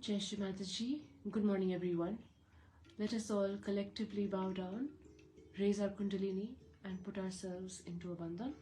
Jai Shri Mataji. Good morning, everyone. Let us all collectively bow down, raise our Kundalini, and put ourselves into a bandhan.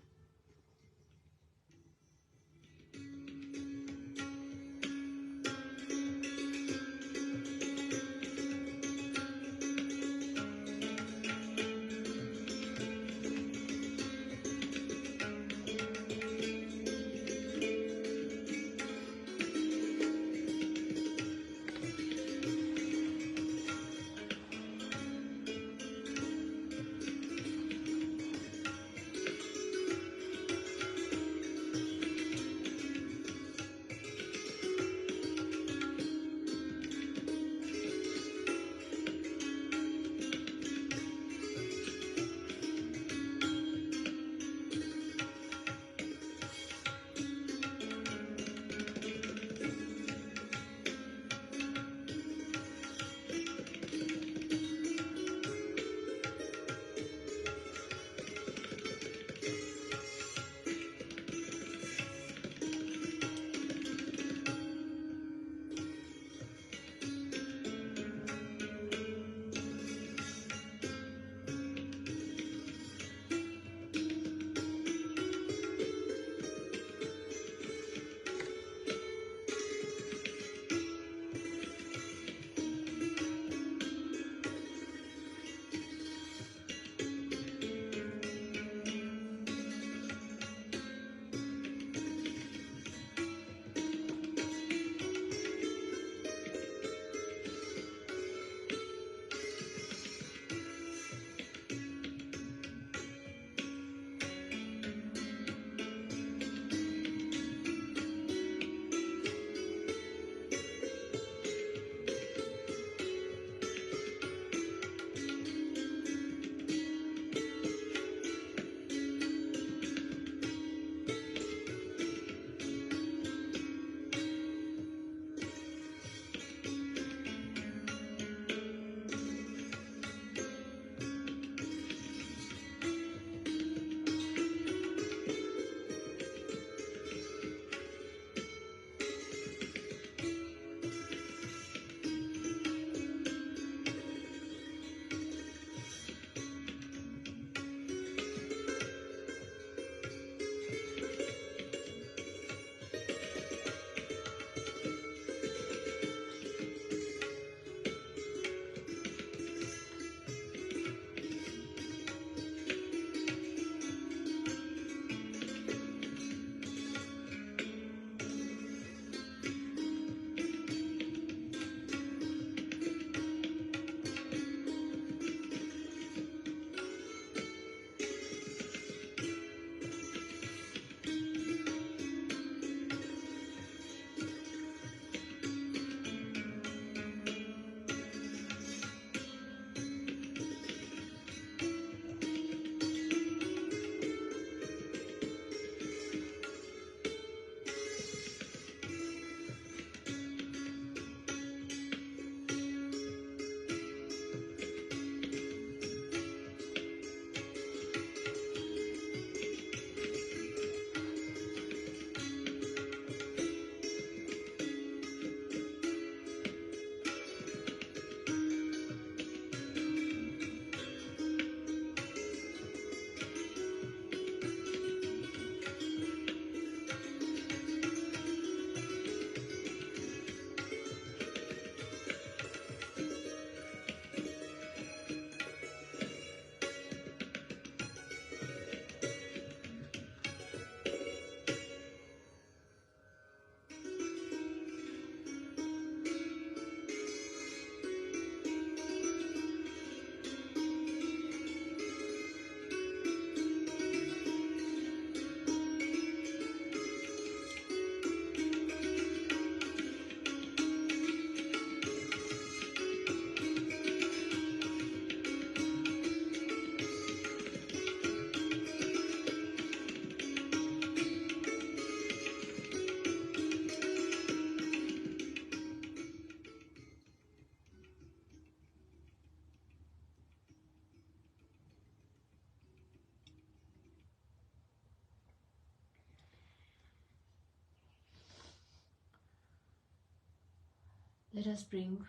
Let us bring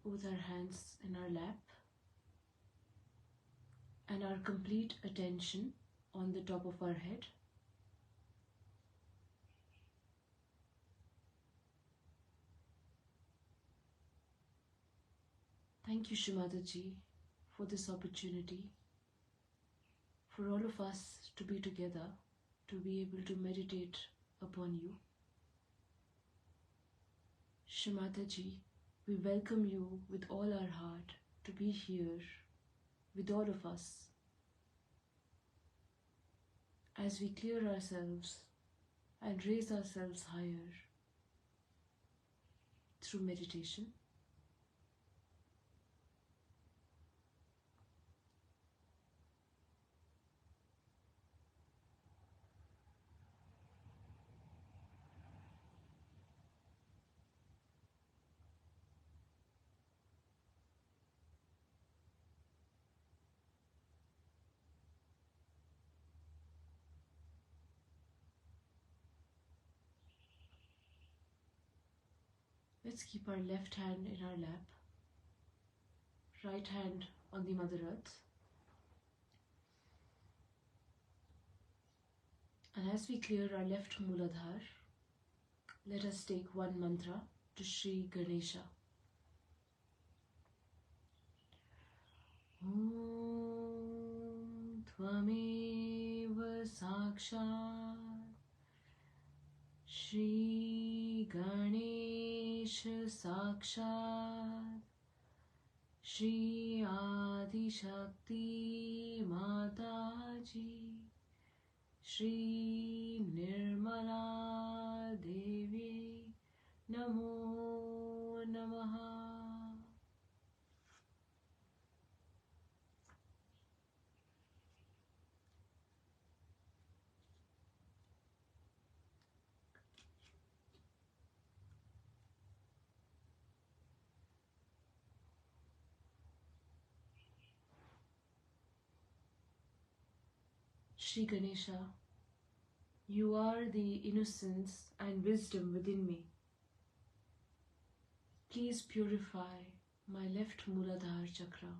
both our hands in our lap and our complete attention on the top of our head. Thank you, Shri Mataji, for this opportunity, for all of us to be together, to be able to meditate upon you. Shri Mataji, we welcome you with all our heart to be here with all of us as we clear ourselves and raise ourselves higher through meditation. Let's keep our left hand in our lap, right hand on the Mother Earth. And as we clear our left Mooladhar, let us take one mantra to Shri Ganesha. Om Tvameva Sakshat Shri Ganesha Sakshat Shri Adi Shakti Mataji Shri Nirmala Devi Namo Namaha. Shri Ganesha, you are the innocence and wisdom within me. Please purify my left Mooladhara chakra.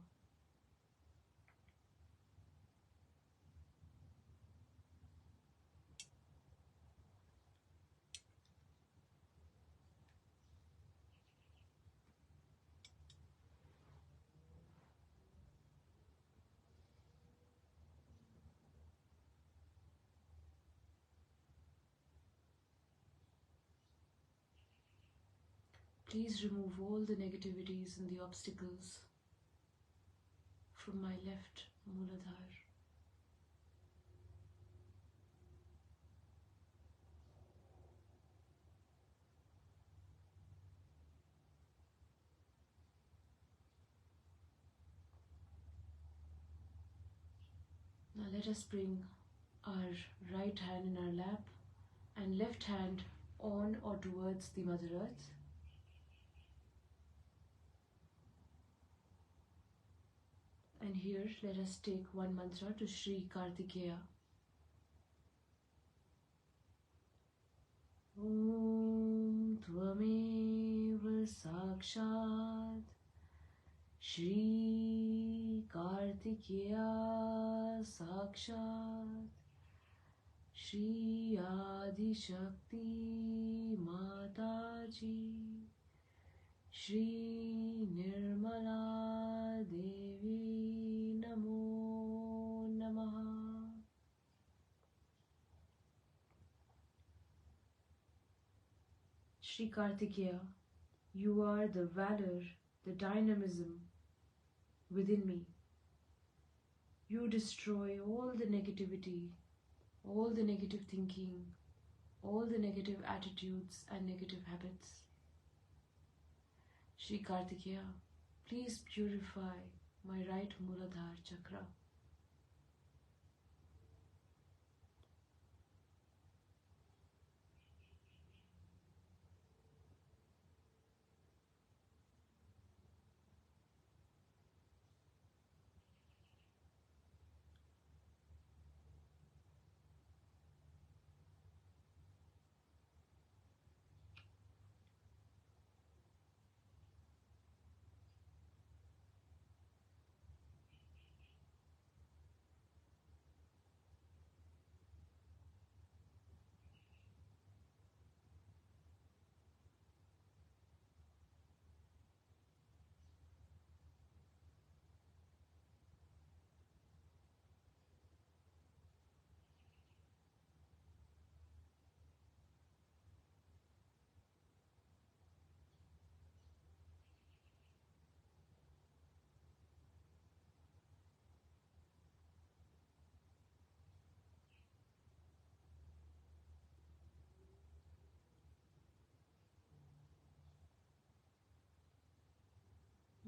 Please remove all the negativities and the obstacles from my left Mooladhara. Now let us bring our right hand in our lap and left hand on or towards the Mother Earth. And here let us take one mantra to Shri Kartikeya. Om Tvameva Sakshat Shri Kartikeya Sakshat Shri Adi Shakti Mataji Shri Nirmala Devi Namo Namaha. Shri Kartikeya, you are the valor, the dynamism within me. You destroy all the negativity, all the negative thinking, all the negative attitudes and negative habits. Shri Kartikeya, please purify my right Mooladhara chakra.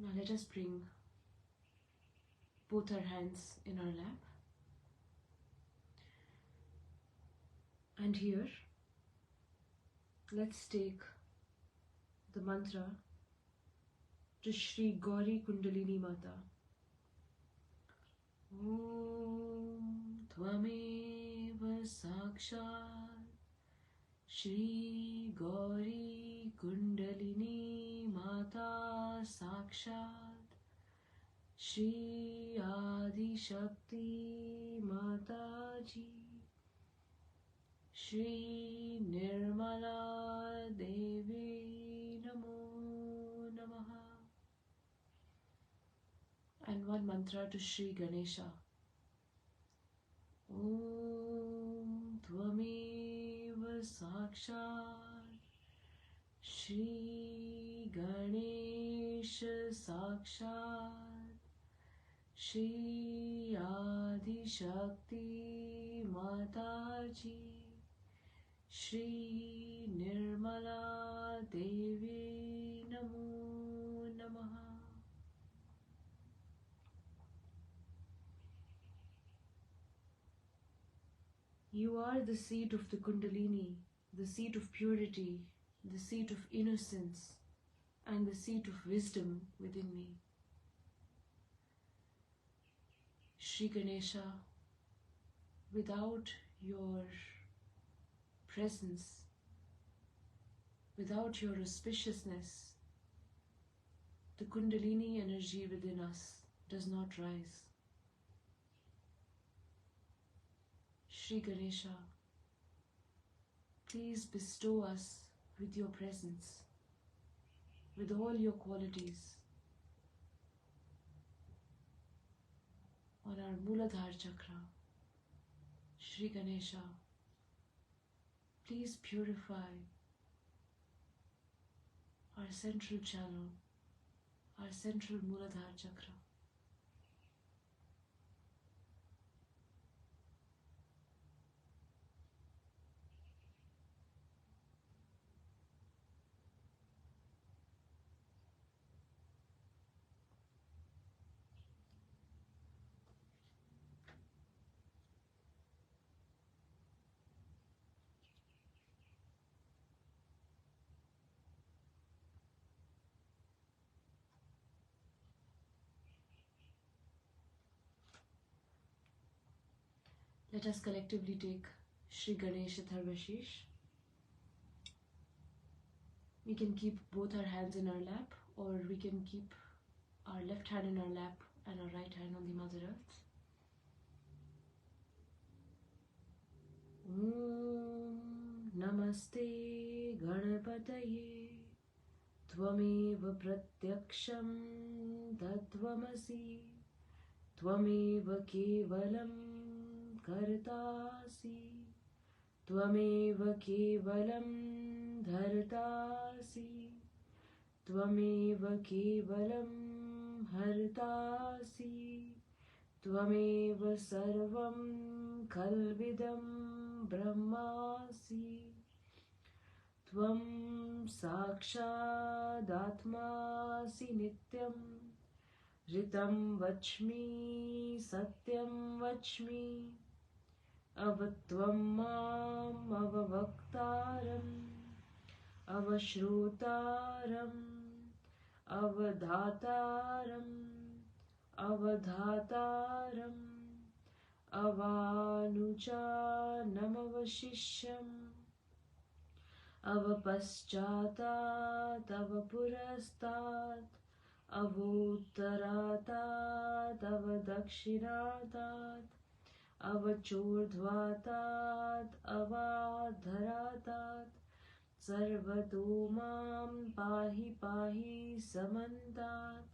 Now let us bring both our hands in our lap. And here, let's take the mantra to Shri Gauri Kundalini Mata. Om Tvameva Sakshat Shri Gauri Kundalini Mata Sakshat Shri Adi Shakti Mataji Shri Nirmala Devi Namo Namaha. And one mantra to Shri Ganesha. Om Tvameva Sakshat Shri Ganesha Sakshat Shri Adi Shakti Mataji Shri Nirmala Devi Namo Namaha. You are the seat of the Kundalini, the seat of purity, the seat of innocence, and the seat of wisdom within me. Shri Ganesha, without your presence, without your auspiciousness, the Kundalini energy within us does not rise. Shri Ganesha, please bestow us with your presence, with all your qualities, on our Muladhara chakra. Shri Ganesha, please purify our central channel, our central Muladhara chakra. Let us collectively take Shri Ganesha Dharmashish. We can keep both our hands in our lap, or we can keep our left hand in our lap and our right hand on the Mother Earth. Om Namaste Ganapataye Tvameva Pratyaksham Tatvamasi Tvameva Kevalam Kartasi Tvameva Kevalam Dhartasi Tvameva Kevalam Hartasi Tvameva Sarvam Kalvidam Brahmasi Tvam Sakshadatmasi Nityam Ritam Vachmi Satyam Vachmi Avatvam Mam Avavaktaram Avashrotaram Avadhataram Avadhataram Avanucha Namavashishyam Avapaschata Avapurastat Avutaratat Avadakshinatat Avachurdhvatat Avadharatat Sarvato Mam Pahi Pahi Samantat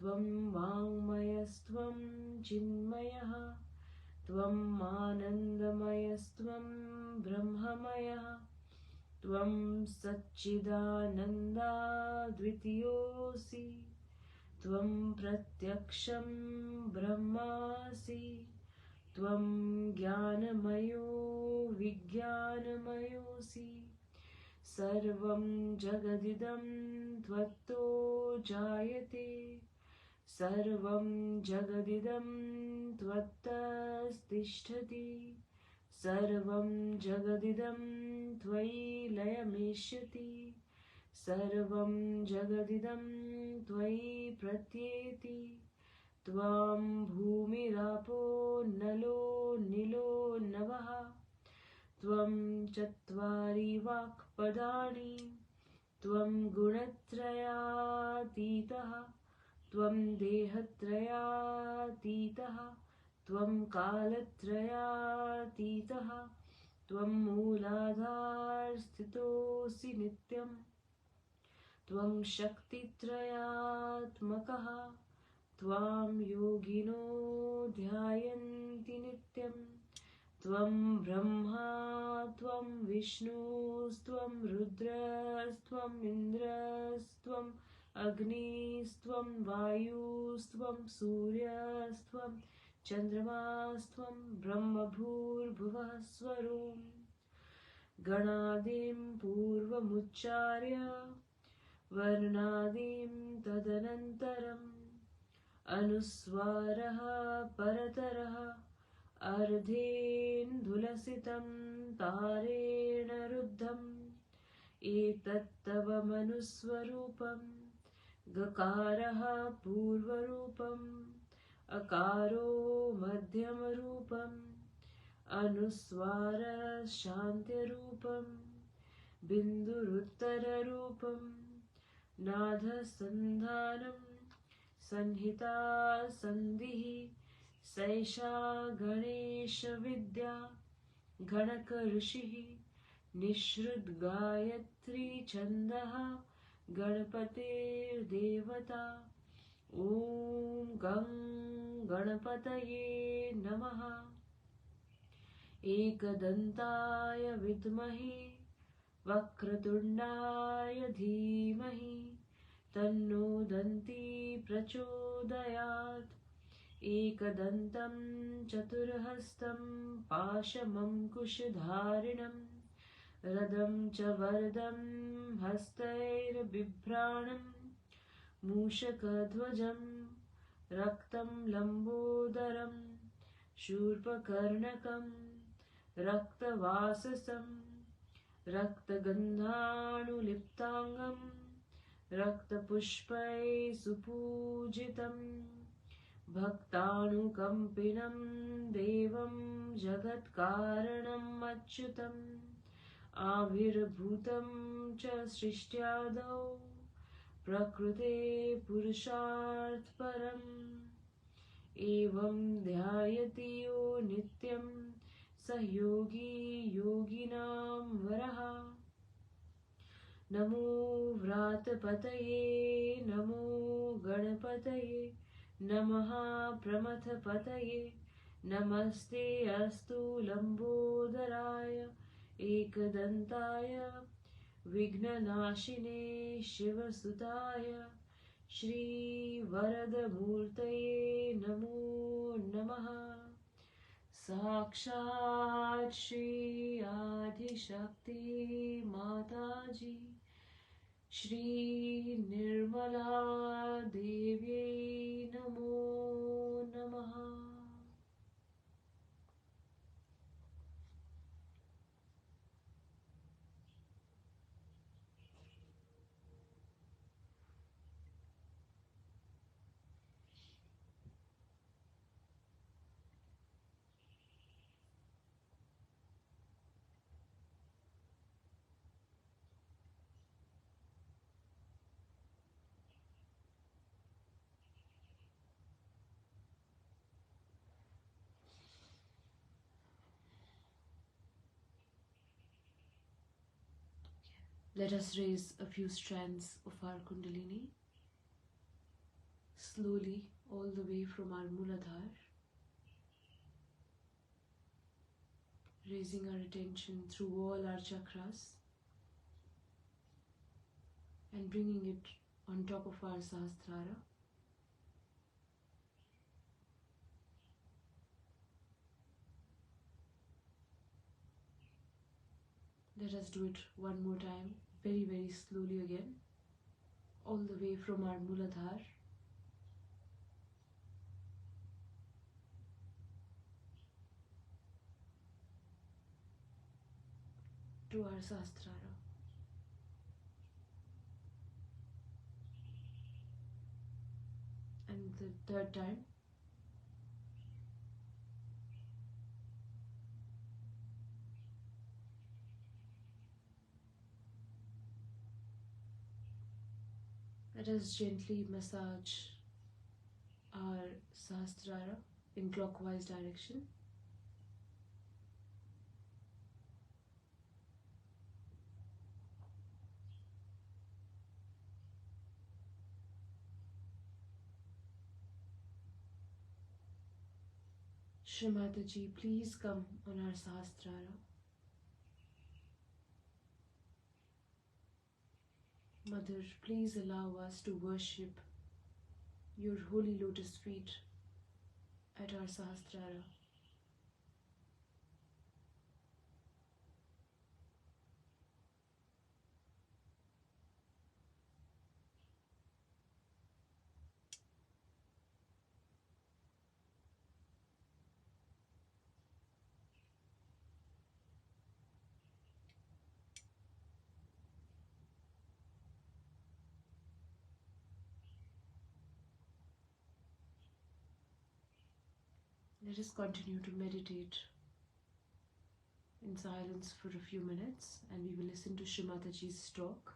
Tvam Vangmayastvam Chinmayaha Tvam Anandamayastvam Brahmamayaha Tvam Satchidananda Dvitiyosi Tvam Pratyaksham Brahmasi Tvam Jnanamayo Vijnanamayosi सर्वं जगदिदं त्वत्तो जायते सर्वं जगदिदं त्वत्तस्तिष्ठति सर्वं जगदिदं त्वयि लयमेष्यति सर्वं जगदिदं त्वयि प्रत्येति त्वां भूमिरापो नलो नीलो नभः त्वं चत्वारि वाक्पदानि त्वं गुणत्रयातीतः त्वं देहत्रयातीतः त्वं कालत्रयातीतः त्वं मूलाधारस्थितोऽसि नित्यं त्वं शक्तित्रयात्मकः त्वां योगिनो ध्यायन्ति नित्यं त्वं ब्रह्मा त्वं विष्णुस्त्वं रुद्रस्त्वम् इन्द्रस्त्वम् अग्निस्त्वं वायुस्त्वं सूर्यस्त्वं चन्द्रमास्त्वं ब्रह्मभूर्भुवः स्वरों गणादिं पूर्वमुच्चार्य वर्णादिं तदनन्तरम् अनुस्वारः परतरः अर्धेन्दुलसितं तारेण रुद्धम् एतत्तव मनुस्वरूपं गकारः पूर्वरूपम् अकारो मध्यमरूपम् अनुस्वारः शान्त्यरूपम् बिन्दुरुत्तररूपम् नादसन्धानं संहिता सन्धिः सैषा गणेशविद्या गणकऋषिः निःसृद्गायत्री छन्दः गणपतेर्देवता ॐ गं गणपतये नमः एकदन्ताय विद्महे वक्रतुण्डाय धीमहि तन्नो दन्ती प्रचोदयात् एकदन्तं चतुर्हस्तं पाशमङ्कुशधारिणं रदं च वरदं हस्तैर्बिभ्राणं मूषकध्वजं रक्तं लम्बोदरं शूर्पकर्णकं रक्तवाससं रक्तगन्धानुलिप्ताङ्गं रक्तपुष्पैः सुपूजितं भक्तानुकम्पिनं देवं जगत्कारणम् अच्युतम् आविर्भूतं च सृष्ट्यादौ प्रकृते पुरुषार्थपरम् एवं ध्यायति यो नित्यं स योगी योगिनां वरः नमो व्रातपतये नमो गणपतये नमः प्रमथपतये नमस्ते अस्तु लम्बोदराय एकदन्ताय विघ्ननाशिने शिवसुताय श्रीवरदमूर्तये नमो नमः साक्षात् श्री आदिशक्ति माताजी श्री निर्मला देव्यै नमो नमः। Let us raise a few strands of our Kundalini, slowly all the way from our Muladhara, raising our attention through all our chakras and bringing it on top of our Sahasrara. Let us do it one more time, very, very slowly again, all the way from our Muladhar to our Sahasrara. And the third time, let us gently massage our Sahasrara in clockwise direction. Shri Mataji, please come on our Sahasrara. Mother, please allow us to worship your holy lotus feet at our Sahasrara. Let us continue to meditate in silence for a few minutes, and we will listen to Shri Mataji's talk.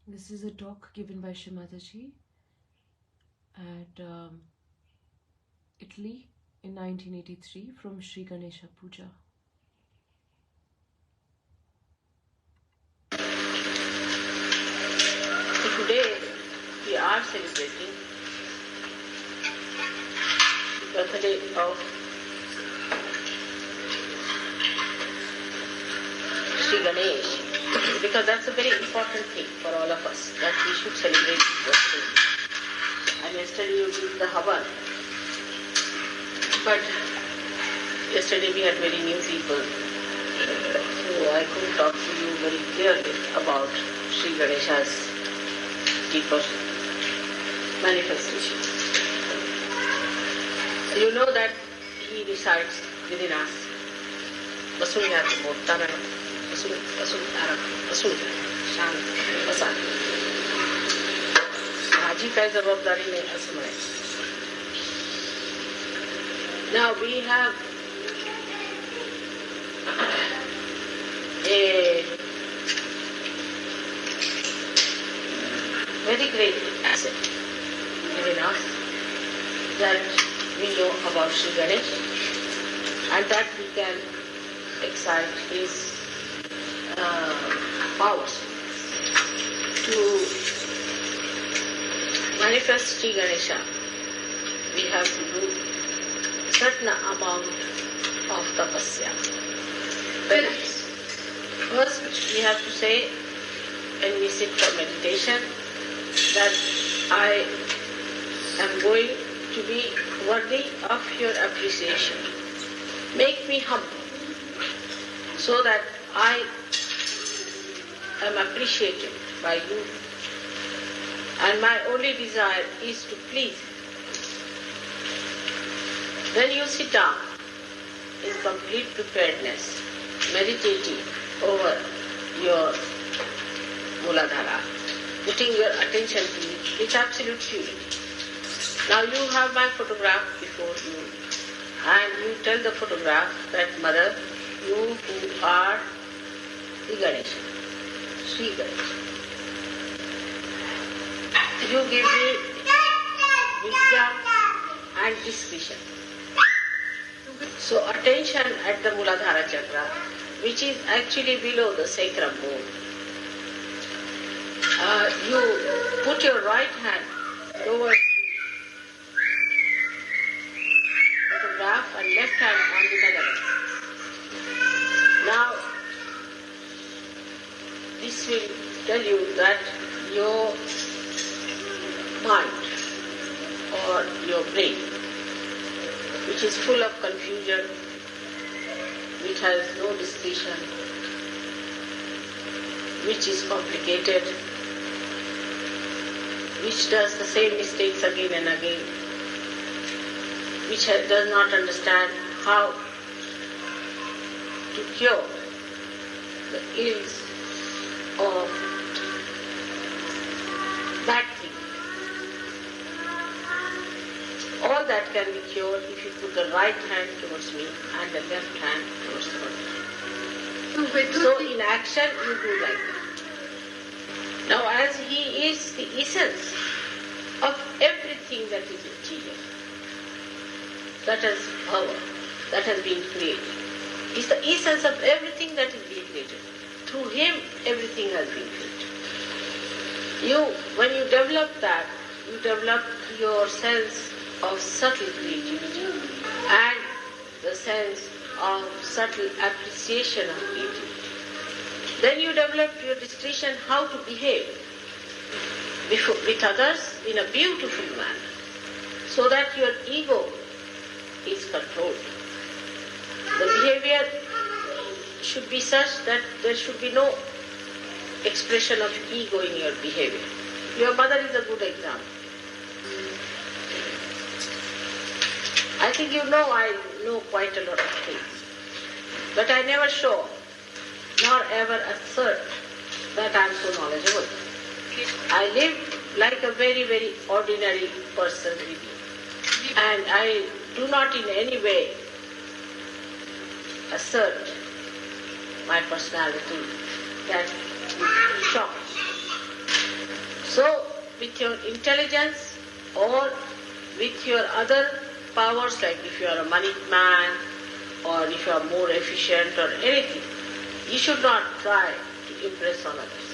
This is a talk given by Shri Mataji at Italy in 1983 from Shri Ganesha Puja. So today we are celebrating the birthday of Shri Ganesh, because that's a very important thing for all of us, that we should celebrate his birthday. And yesterday you did the Havan, but yesterday we had very new people, so I couldn't talk to you very clearly about Shri Ganesha's deeper manifestation. You know that he resides within us. माझी काय जबाबदारी नाही असं म्हणायचं. Now we have a very great asset in within us that we know about Sri Ganesh, and that we can excite his powers. To manifest Sri Ganesha, we have to do certain amount of tapasya. First, we have to say, when we sit for meditation, that I am going to be worthy of your appreciation. Make me humble, so that I am appreciated by you, and my only desire is to please. When you sit down in complete preparedness, meditating over your Muladhara, putting your attention to it with absolute purity. Now you have my photograph before you, and you tell the photograph that, Mother, you who are the Ganesha, Sri Ganesha, you give me wisdom and discretion. So attention at the Muladhara chakra, which is actually below the sacrum bone. You put your right hand towards the photograph and left hand on the megaphone. Now, this will tell you that your mind or your brain, which is full of confusion, which has no discretion, which is complicated, which does the same mistakes again and again, which does not understand how to cure the ills of bad things. All that can be cured if you put the right hand towards me and the left hand towards the body. So in action you do like that. Now as he is the essence of everything that is material, that has power, that has been created. He is the essence of everything that is being created. Through him everything has been created. When you develop that, you develop your sense of subtle creativity and the sense of subtle appreciation of creativity. Then you develop your discretion how to behave with others in a beautiful manner, so that your ego is controlled. The behavior should be such that there should be no expression of ego in your behavior. Your mother is a good example. I think you know I know quite a lot of things, but I never show nor ever assert that I am so knowledgeable. I live like a very, very ordinary person living, and I do not in any way assert my personality that would shock. So, with your intelligence or with your other powers, like if you are a money man or if you are more efficient or anything, you should not try to impress on others.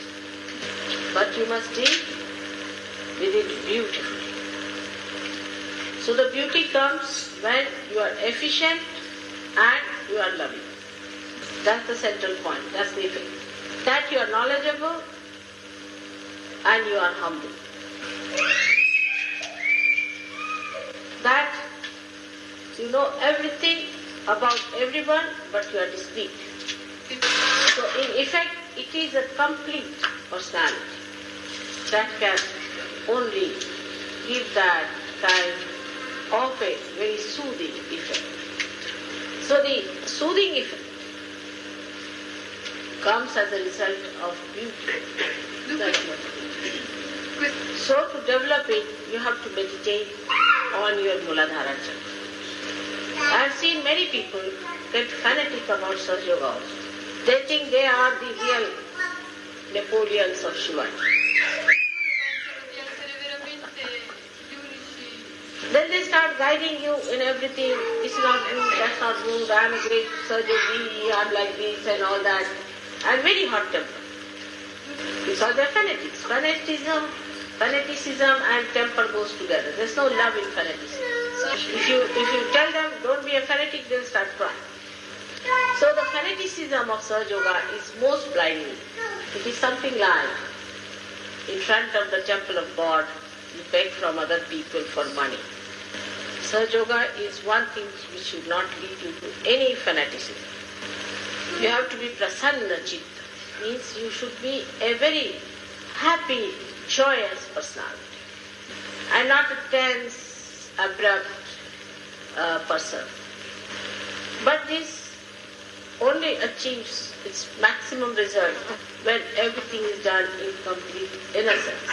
But you must deal with it beautifully. So the beauty comes when you are efficient and you are loving. That's the central point, that's the effect. That you are knowledgeable and you are humble. That you know everything about everyone, but you are discreet. So in effect, it is a complete personality that can only give that kind of a very soothing effect. So the soothing effect comes as a result of beauty. So to develop it, you have to meditate on your Muladhara chakra. I have seen many people get fanatic about Sahaja Yoga also. They think they are the real Napoleons of Shiva. Then they start guiding you in everything. This is not good, that's not good, I am a great surgeon, I am like this and all that. And very hot temper. Because they are fanatics. Fanaticism and temper goes together. There's no love in fanaticism. If you tell them don't be a fanatic, they'll start crying. So the fanaticism of Sahaja Yoga is most blinding. It is something like in front of the temple of God, you beg from other people for money. Sahaja Yoga is one thing which should not lead you to any fanaticism. You have to be prasanna chitta. Means you should be a very happy, joyous personality and not a tense, abrupt person. But this only achieves its maximum result when everything is done in complete innocence.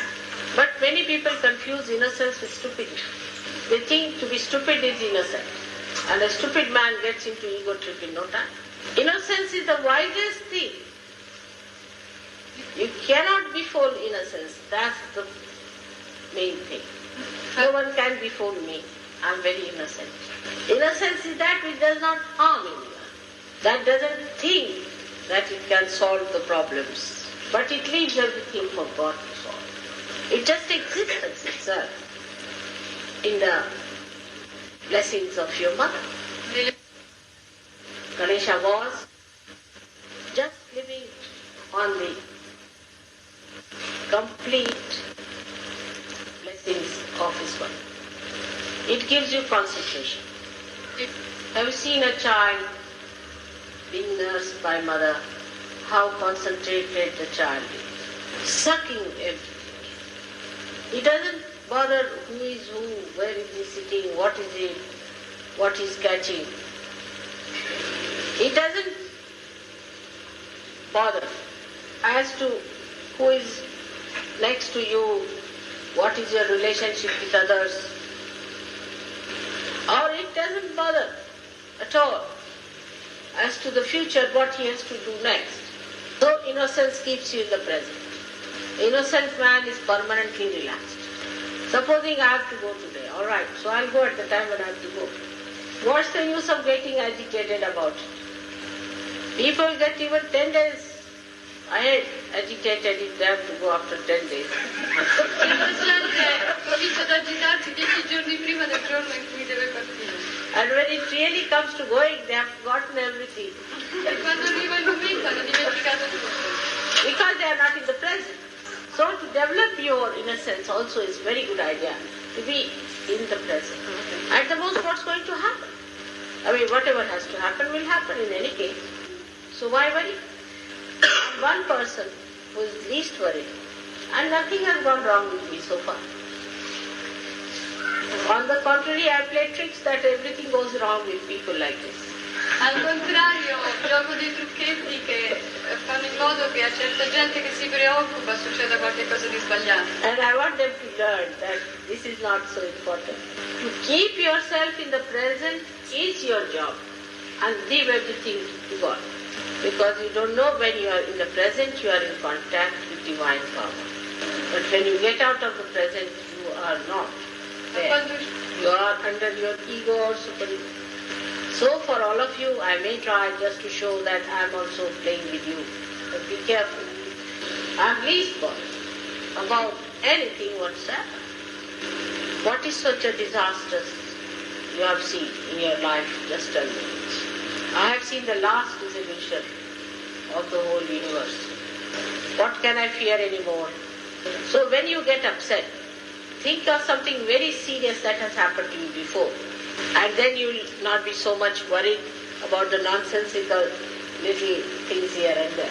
But many people confuse innocence with stupidity. They think to be stupid is innocent, and a stupid man gets into ego trip in no time. Innocence is the wisest thing. You cannot befool innocence. That's the main thing. No one can befool me. I am very innocent. Innocence is that which does not harm anyone. That doesn't think that it can solve the problems. But it leaves everything for God to solve. It just exists itself in the blessings of your mother. Ganesha was just living on the complete blessings of his mother. It gives you concentration. Have you seen a child being nursed by mother? How concentrated the child is. Sucking everything. He doesn't bother who is who, where is he sitting, what is it, what he's catching. He doesn't bother as to who is next to you, what is your relationship with others. Or it doesn't bother at all as to the future, what he has to do next. So innocence keeps you in the present. Innocent man is permanently relaxed. Supposing I have to go today, all right, so I'll go at the time when I have to go. What's the use of getting agitated about it? People get even 10 days ahead agitated if they have to go after 10 days. And when it really comes to going, they have forgotten everything. Because they are not in the present. So to develop your innocence also is very good idea, to be in the present. At the most, what's going to happen? I mean, whatever has to happen will happen in any case. So why worry? I'm one person who is least worried, and nothing has gone wrong with me so far. On the contrary, I play tricks that everything goes wrong with people like this. Al contrario, gioco dei trucchetti che fanno in modo che a certa gente che si preoccupa succeda qualcosa di sbagliato. And I want them to learn that this is not so important. To keep yourself in the present is your job, and leave everything to God. Because you don't know when you are in the present, you are in contact with divine power. But when you get out of the present, you are not there. You are under your ego or super-ego. So for all of you, I may try just to show that I am also playing with you. But be careful. I am least bothered about anything whatsoever. What is such a disaster you have seen in your life? Just tell me. I have seen the last dissolution of the whole universe. What can I fear anymore? So when you get upset, think of something very serious that has happened to you before. And then you will not be so much worried about the nonsensical little things here and there.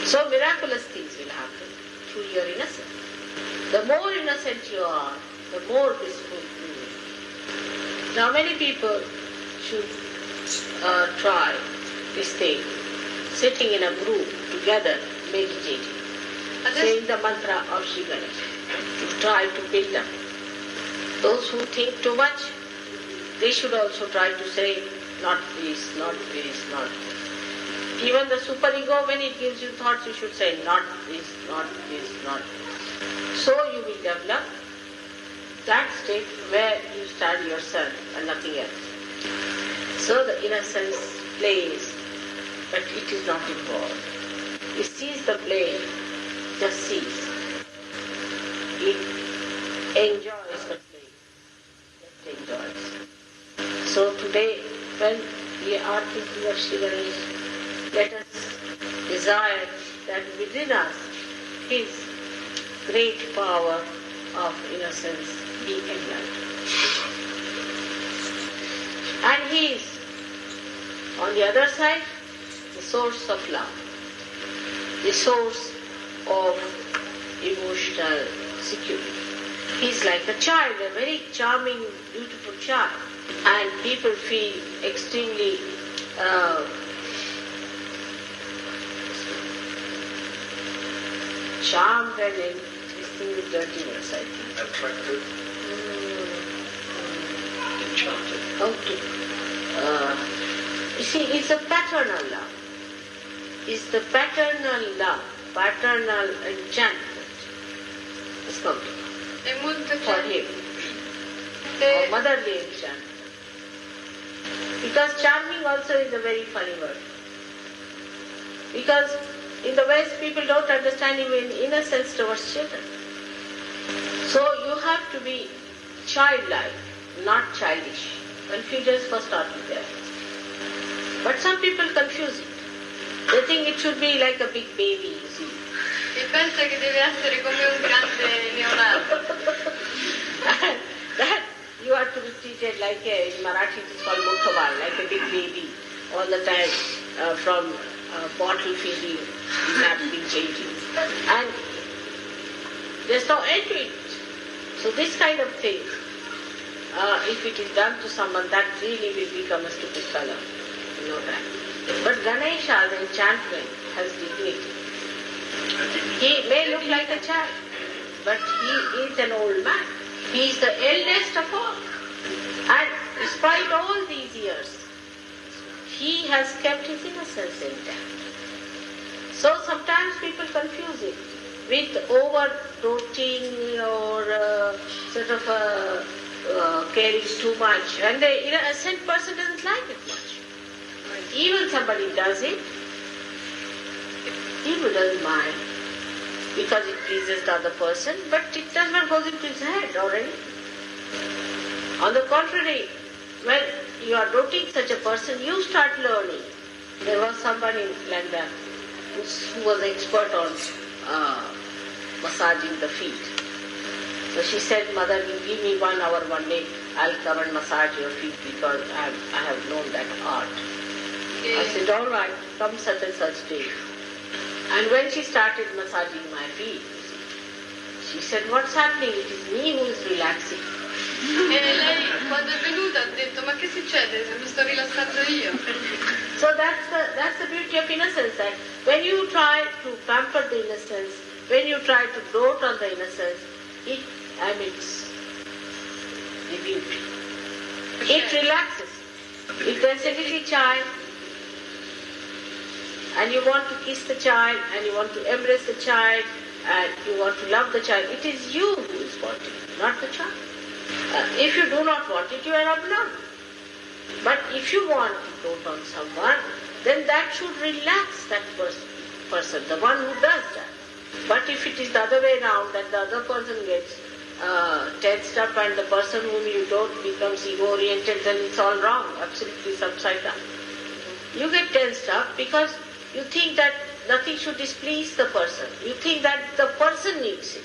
So miraculous things will happen through your innocence. The more innocent you are, the more blissful you will. Now many people should try this thing, sitting in a group together, meditating, saying the mantra of Shri Ganesha, to try to build up. Those who think too much, they should also try to say, not this, not this, not this. Even the superego, when it gives you thoughts, you should say, not this, not this, not this. So you will develop that state where you study yourself and nothing else. So the innocence plays, but it is not involved. It sees the play, just sees. It enjoys the play, just enjoys. So today, when we are thinking of Shri Ganesh, let us desire that within us His great power of innocence be enlightened. And He is, on the other side, the source of love, the source of emotional security. He is like a child, a very charming, beautiful child, and people feel extremely charmed and this thing is dirty words, I think. Attracted. Enchanted. Okay. You see, it's a paternal love. It's the paternal love, paternal enchantment. It's complete. È molto For him. Or motherly enchantment. Because charming also is a very funny word. Because in the West people don't understand even innocence towards children. So you have to be childlike, not childish. Confusion first start with there. But some people confuse it. They think it should be like a big baby, you see. E pensa che deve essere come un grande neonato. And that you are to be treated like in Marathi it is called muthaval, like a big baby all the time from bottle feeding, napkin changing. And there's no end to it. So this kind of thing, if it is done to someone, that really will become a stupid fellow. You know that. But Ganesha, the enchantment, has dignity. He may look like a child, but he is an old man. He is the eldest of all. And despite all these years, he has kept his innocence intact. So sometimes people confuse it with over-doting or sort of caring too much. And the innocent person doesn't like it much. Even somebody does it, he doesn't mind because it pleases the other person, but it does not go into his head or anything. On the contrary, when you are doting such a person, you start learning. There was somebody like that who was expert on massaging the feet. So she said, "Mother, you give me 1 hour one day, I'll come and massage your feet because I have known that art." I said, "All right, come such and such day." And when she started massaging my feet, she said, "What's happening? It is me who is relaxing." E lei quando è venuta ha detto: ma che succede? Mi sto rilassando io. So that's the beauty of innocence, that when you try to pamper the innocence, when you try to dote on the innocence, it emits the beauty. It relaxes. If there's a little child and you want to kiss the child and you want to embrace the child and you want to love the child, it is you who is wanting it, not the child. If you do not want it, you are not loved. But if you want to dote on someone, then that should relax that person, the one who does that. But if it is the other way around, that the other person gets tensed up and the person whom you dote becomes ego-oriented, then it's all wrong, absolutely upside down. You get tensed up because you think that nothing should displease the person. You think that the person needs it.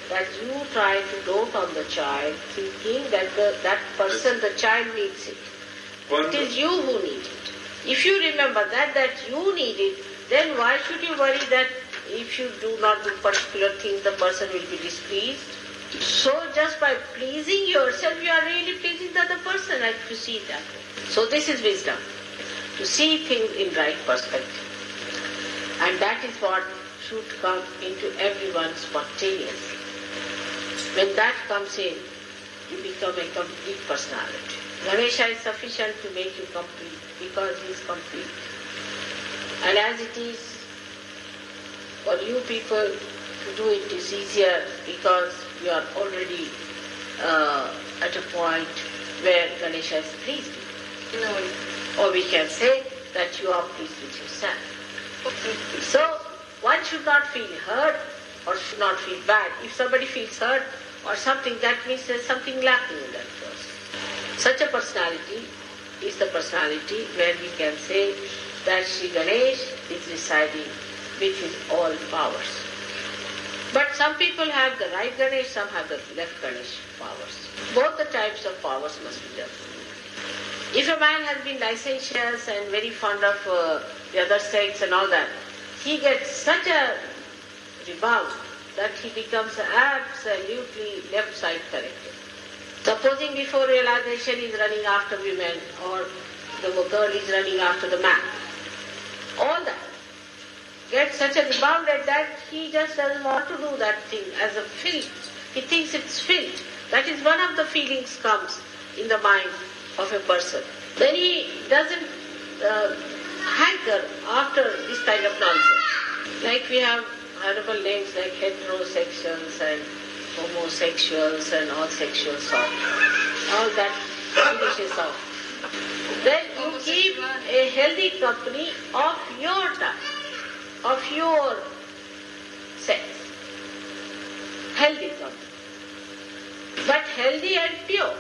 That you try to dote on the child, thinking that that person, the child needs it. It is you who need it. If you remember that you need it, then why should you worry that if you do not do particular thing, the person will be displeased? So just by pleasing yourself, you are really pleasing the other person, if you see it that way. So this is wisdom, to see things in right perspective. And that is what should come into everyone spontaneously. When that comes in, you become a complete personality. Ganesha is sufficient to make you complete because he is complete. And as it is for you people to do it is easier because you are already at a point where Ganesha is pleased with you. Or we can say that you are pleased with yourself. So, one should not feel hurt or should not feel bad. If somebody feels hurt or something, that means there's something lacking in that person. Such a personality is the personality where we can say that Sri Ganesh is residing with his all powers. But some people have the right Ganesh, some have the left Ganesh powers. Both the types of powers must be there. If a man has been licentious and very fond of the other sex and all that, he gets such a rebound that he becomes absolutely left side corrected. Supposing before realization he is running after women or the girl is running after the man. All that gets such a rebound at that he just doesn't want to do that thing as a filth. He thinks it's filth. That is one of the feelings comes in the mind of a person. Then he doesn't hanker after this kind of nonsense. Like we have horrible names like heterosexuals and homosexuals and all sexuals off. All that finishes off. Then you keep a healthy company of your type, of your sex. Healthy company. But healthy and pure,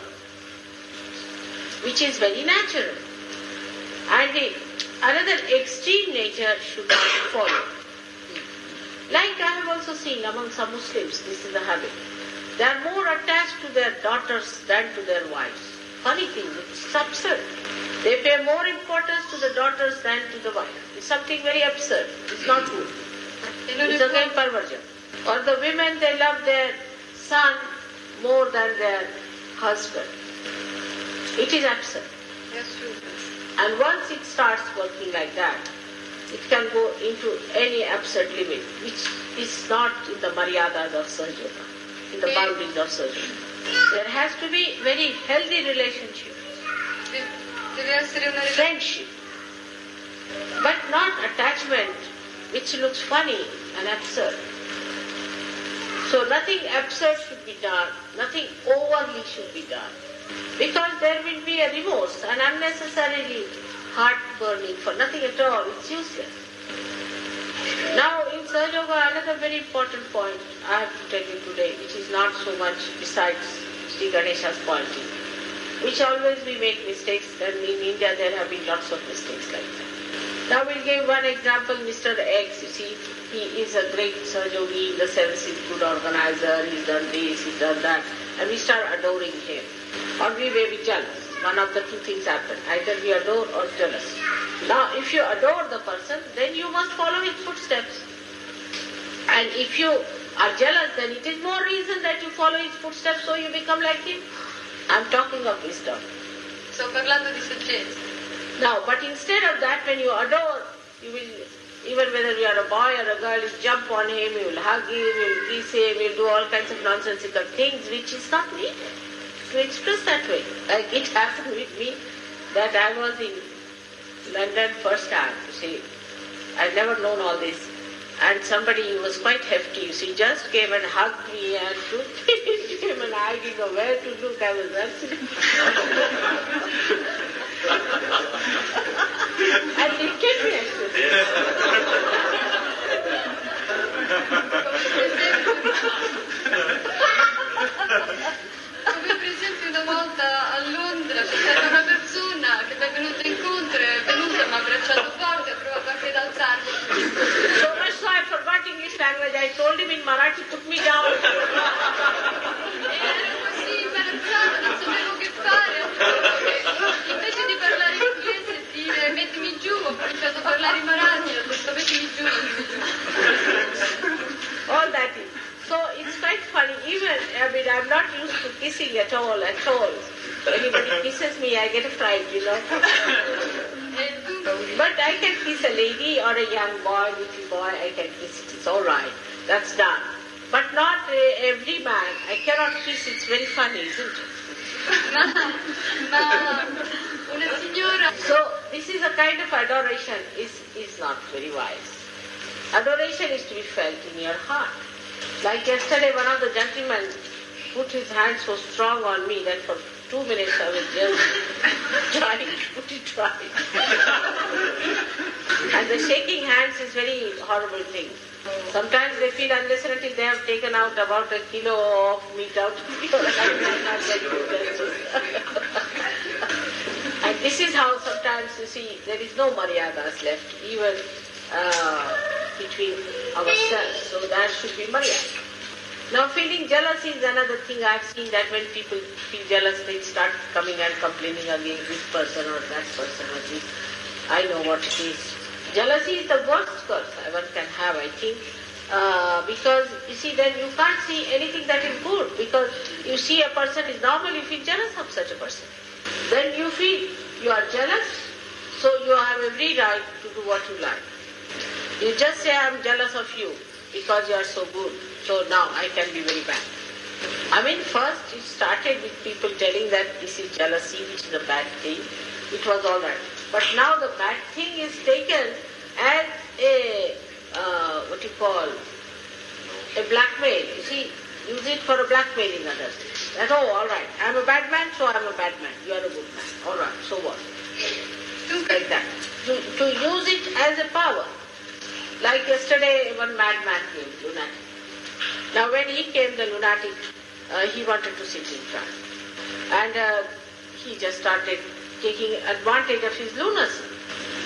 which is very natural. And another extreme nature should not be followed. Like I have also seen among some Muslims, this is the habit. They are more attached to their daughters than to their wives. Funny thing, it's absurd. They pay more importance to the daughters than to the wife. It's something very absurd. It's not good. It's again perversion. Or the women, they love their son more than their husband. It is absurd. Yes, true. And once it starts working like that, it can go into any absurd limit, which is not in the maryadas of Sahaja, in the boundaries of Sahaja. There has to be very healthy relationship, Deve essere una friendship, but not attachment which looks funny and absurd. So nothing absurd should be done, nothing overly should be done, because there will be a remorse and unnecessarily heart-burning for nothing at all. It's useless. Now in Sahaja Yoga, another very important point I have to tell you today, which is not so much besides Sri Ganesha's pointing, which always we make mistakes, and in India there have been lots of mistakes like that. Now we'll give one example, Mr. X, you see, he is a great Sahaja Yogi in the sense he's a good organizer, he's done this, he's done that, and we start adoring him. Or we may be jealous. One of the two things happen. Either we adore or jealous. Now, if you adore the person, then you must follow his footsteps. And if you are jealous, then it is more reason that you follow his footsteps so you become like him. I'm talking of wisdom. Sto parlando di saggezza. Now, but instead of that, when you adore, you will, even whether you are a boy or a girl, you jump on him, you will hug him, you will kiss him, you will do all kinds of nonsensical things which is not needed to express that way. Like it happened with me that I was in London first time, you see. I'd never known all this. And somebody who was quite hefty, you see, just came and hugged me and took him and I didn't know where to look. I was absolutely... and it came me Come per esempio una volta a Londra c'era una persona che mi è venuta incontro, è venuta, mi ha abbracciato forte, ha provato anche ad alzarmi. So much so I forgot English language. I told him in Marathi, put me down. E ero così imbarazzata, non sapevo che fare. Invece di parlare in inglese e dire mettimi giù, ho cominciato a parlare in Marathi, ho detto mettimi giù, mettimi giù. All that is. So it's quite funny. Even, I'm not used to kissing at all. Anybody kisses me, I get a fright, you know. But I can kiss a lady or a young boy, little boy, I can kiss it. It's all right. That's done. But not every man. I cannot kiss. It's very funny, isn't it? Ma una signora... So this is a kind of adoration is not very wise. Adoration is to be felt in your heart. Like yesterday, one of the gentlemen put his hand so strong on me that for 2 minutes I was just trying to put it right. And the shaking hands is very horrible thing. Sometimes they feel unless and until they have taken out about a kilo of meat out of your hand, they are not getting And this is how sometimes you see there is no maryadas left, even between ourselves. So that should be maryada. Now feeling jealousy is another thing. I've seen that when people feel jealous, they start coming and complaining against this person or that person or this. I know what it is. Jealousy is the worst curse one can have, I think. Because you see, then you can't see anything that is good. Because you see a person is normal, you feel jealous of such a person. Then you feel you are jealous, so you have every right to do what you like. You just say, I am jealous of you because you are so good. So now I can be very bad. I mean, first it started with people telling that this is jealousy, which is a bad thing. It was all right. But now the bad thing is taken as a, a blackmail. You see, use it for a blackmailing others. That, oh, all right, I am a bad man, so I am a bad man. You are a good man. All right, so what? Like that. To use it as a power. Like yesterday, one madman came, lunatic. Now when he came, the lunatic, he wanted to sit in front. And he just started taking advantage of his lunacy.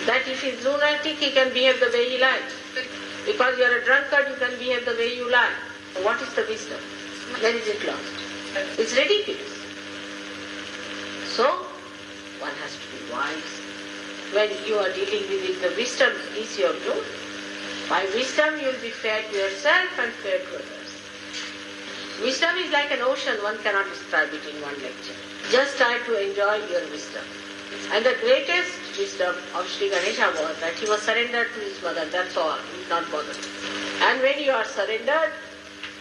That if he's lunatic, he can behave the way he likes. Because you are a drunkard, you can behave the way you like. What is the wisdom? Where is it lost? It's ridiculous. So, one has to be wise. When you are dealing with it, the wisdom is your good. By wisdom, you will be fair to yourself and fair to others. Wisdom is like an ocean, one cannot describe it in one lecture. Just try to enjoy your wisdom. And the greatest wisdom of Sri Ganesha was that he was surrendered to his mother, that's all, he is not bothered. And when you are surrendered,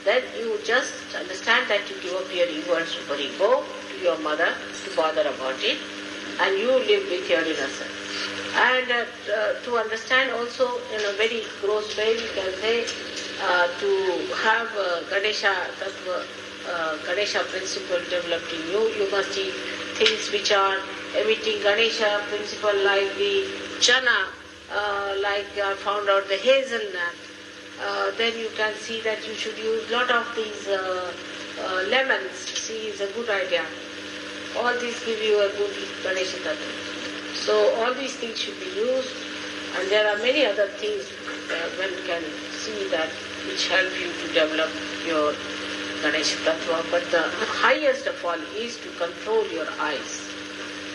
then you just understand that you give up your ego and superego to your mother to bother about it, and you live with your inner self. And to understand also in a very gross way, we can say to have Ganesha Tattva, Ganesha principle developed in you, you must eat things which are emitting Ganesha principle like the chana, like I found out the hazelnut. Then you can see that you should use lot of these lemons. See, is a good idea. All these give you a good Ganesha Tattva. So all these things should be used, and there are many other things one can see that which help you to develop your Ganesha Tattva. But the highest of all is to control your eyes,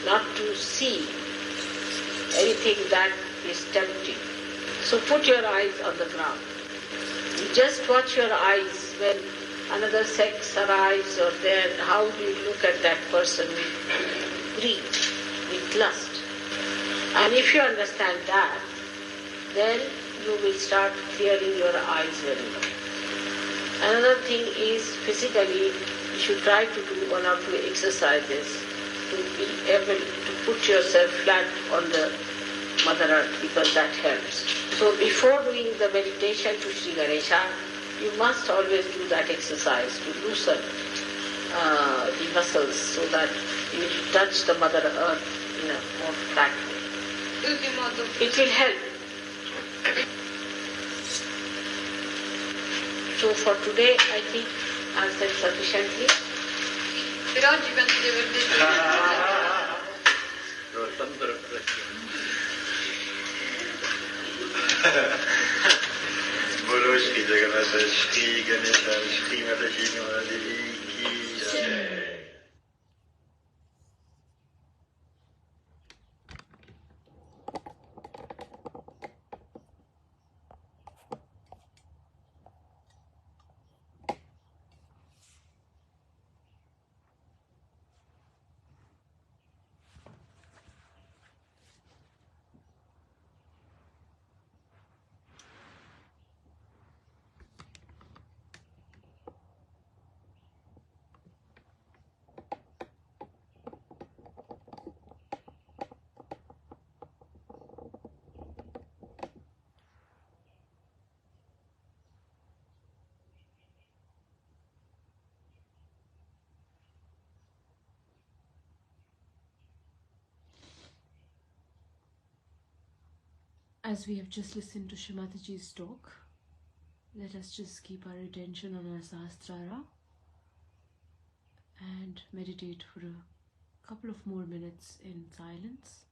not to see anything that is tempting. So put your eyes on the ground. You just watch your eyes when another sex arrives or there, how do you look at that person with greed, with lust. And if you understand that, then you will start clearing your eyes very well. Another thing is physically, you should try to do 1 or 2 exercises to be able to put yourself flat on the Mother Earth, because that helps. So before doing the meditation to Sri Ganesha, you must always do that exercise to loosen the muscles so that you touch the Mother Earth in a more flat way. It will help. So for today, I think I've said sufficiently. Per oggi penso di aver detto. Bolo Shri Jagannath, Shri Ganesha, Shri Mataji ki jai. As we have just listened to Shri Mataji's talk, let us just keep our attention on our Sahasrara and meditate for a couple of more minutes in silence.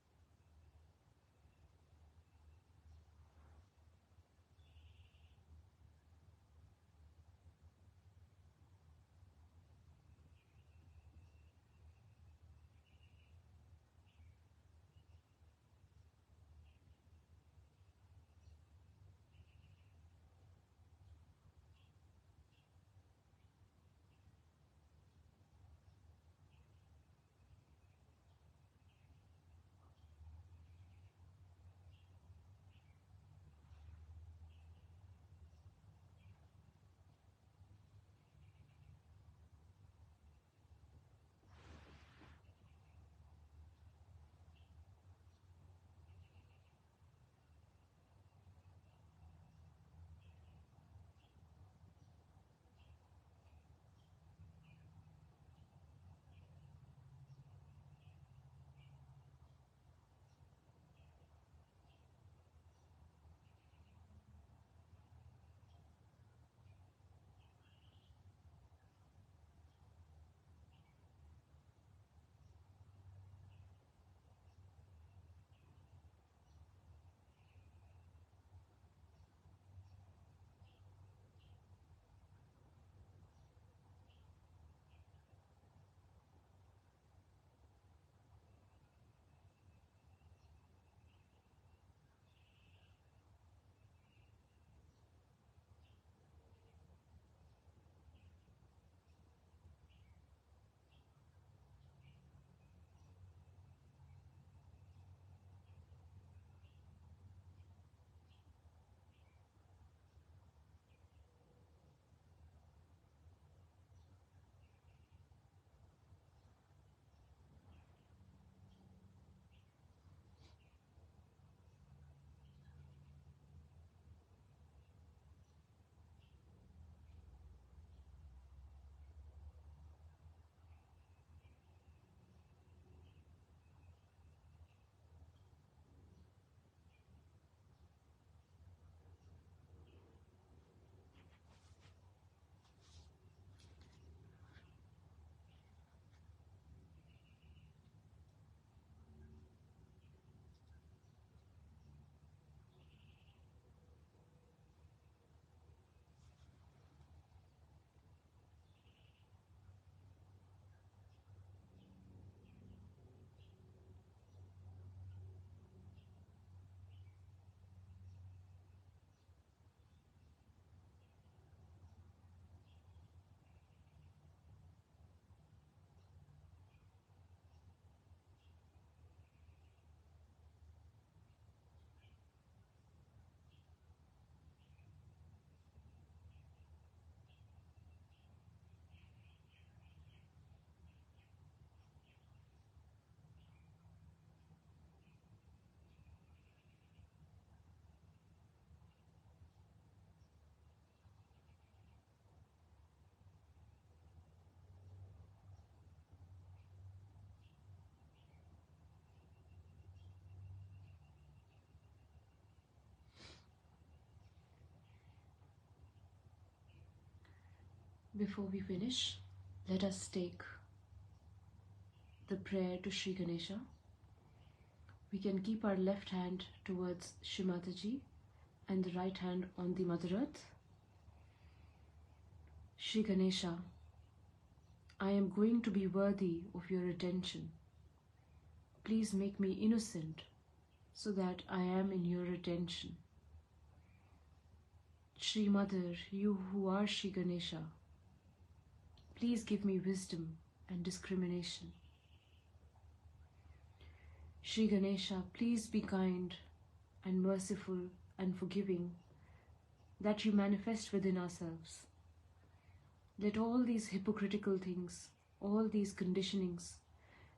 Before we finish, let us take the prayer to Shri Ganesha. We can keep our left hand towards Shri Mataji and the right hand on the Mother Earth. Shri Ganesha, I am going to be worthy of your attention. Please make me innocent so that I am in your attention. Shri Mother, you who are Shri Ganesha, please give me wisdom and discrimination. Shri Ganesha, please be kind and merciful and forgiving that you manifest within ourselves. Let all these hypocritical things, all these conditionings,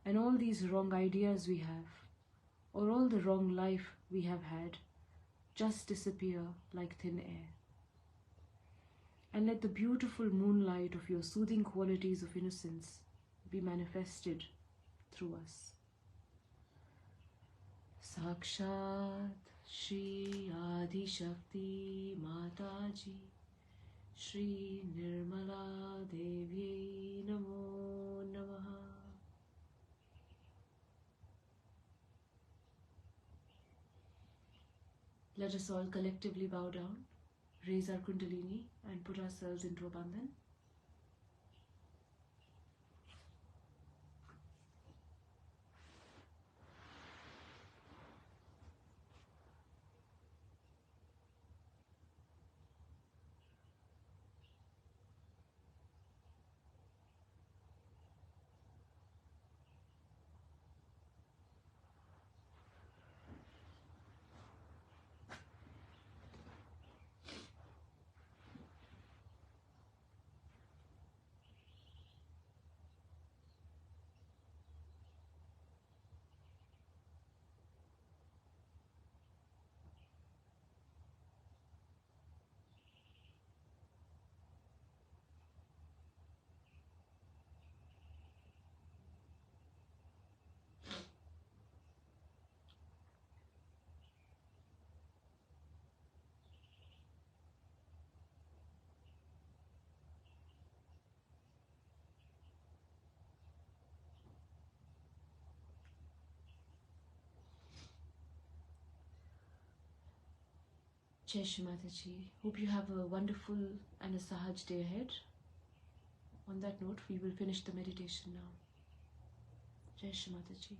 and all these wrong ideas we have, or all the wrong life we have had, just disappear like thin air. And let the beautiful moonlight of your soothing qualities of innocence be manifested through us. Sakshat Shri Adi Shakti Mataji, Shri Nirmala Devi Namo Namaha. Let us all collectively bow down, raise our Kundalini and put ourselves into a bandhan. Jai Shri Mataji. Hope you have a wonderful and a Sahaj day ahead. On that note, we will finish the meditation now. Jai Shri Mataji.